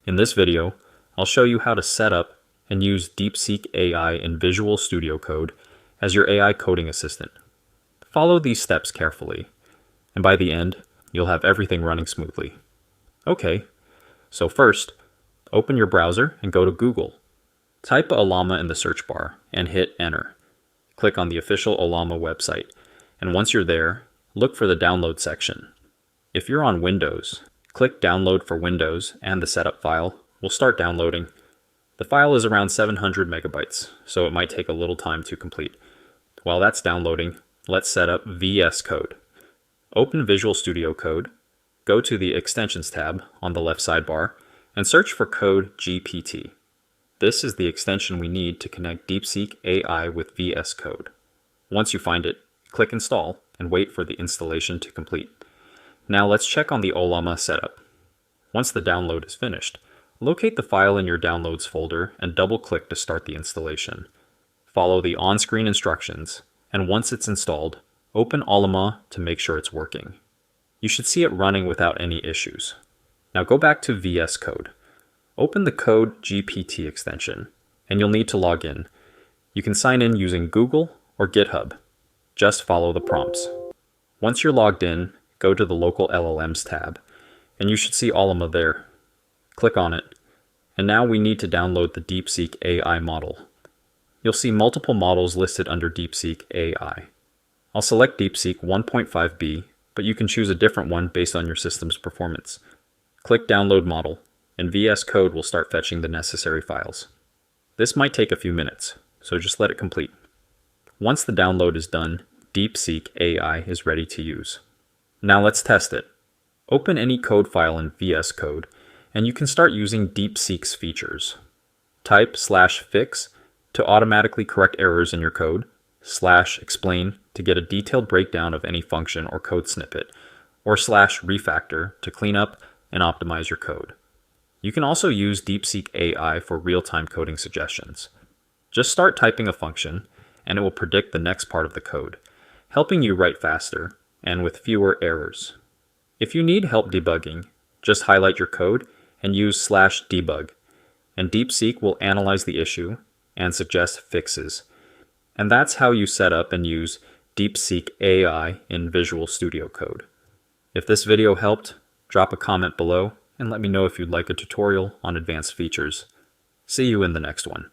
In this video, I'll show you how to set up and use DeepSeek AI in Visual Studio Code as your AI coding assistant. Follow these steps carefully, and by the end, you'll have everything running smoothly. Okay, so first, open your browser and go to Google. Type Ollama in the search bar and hit Enter. Click on the official Ollama website, and once you're there, look for the download section. If you're on Windows, click Download for Windows and the setup file will start downloading. The file is around 700 megabytes, so it might take a little time to complete. While that's downloading, let's set up VS Code. Open Visual Studio Code, go to the Extensions tab on the left sidebar, and search for code GPT. This is the extension we need to connect DeepSeek AI with VS Code. Once you find it, click Install and wait for the installation to complete. Now let's check on the Ollama setup. Once the download is finished, locate the file in your Downloads folder and double-click to start the installation. Follow the on-screen instructions, and once it's installed, open Ollama to make sure it's working. You should see it running without any issues. Now go back to VS Code. Open the Code GPT extension, and you'll need to log in. You can sign in using Google or GitHub. Just follow the prompts. Once you're logged in, go to the local LLMs tab, and you should see Ollama there. Click on it, and now we need to download the DeepSeek AI model. You'll see multiple models listed under DeepSeek AI. I'll select DeepSeek 1.5b, but you can choose a different one based on your system's performance. Click Download Model, and VS Code will start fetching the necessary files. This might take a few minutes, so just let it complete. Once the download is done, DeepSeek AI is ready to use. Now let's test it. Open any code file in VS Code, and you can start using DeepSeek's features. Type /fix to automatically correct errors in your code, /explain to get a detailed breakdown of any function or code snippet, or /refactor to clean up and optimize your code. You can also use DeepSeek AI for real-time coding suggestions. Just start typing a function, and it will predict the next part of the code, helping you write faster and with fewer errors. If you need help debugging, just highlight your code and use /debug, and DeepSeek will analyze the issue and suggest fixes. And that's how you set up and use DeepSeek AI in Visual Studio Code. If this video helped, drop a comment below and let me know if you'd like a tutorial on advanced features. See you in the next one.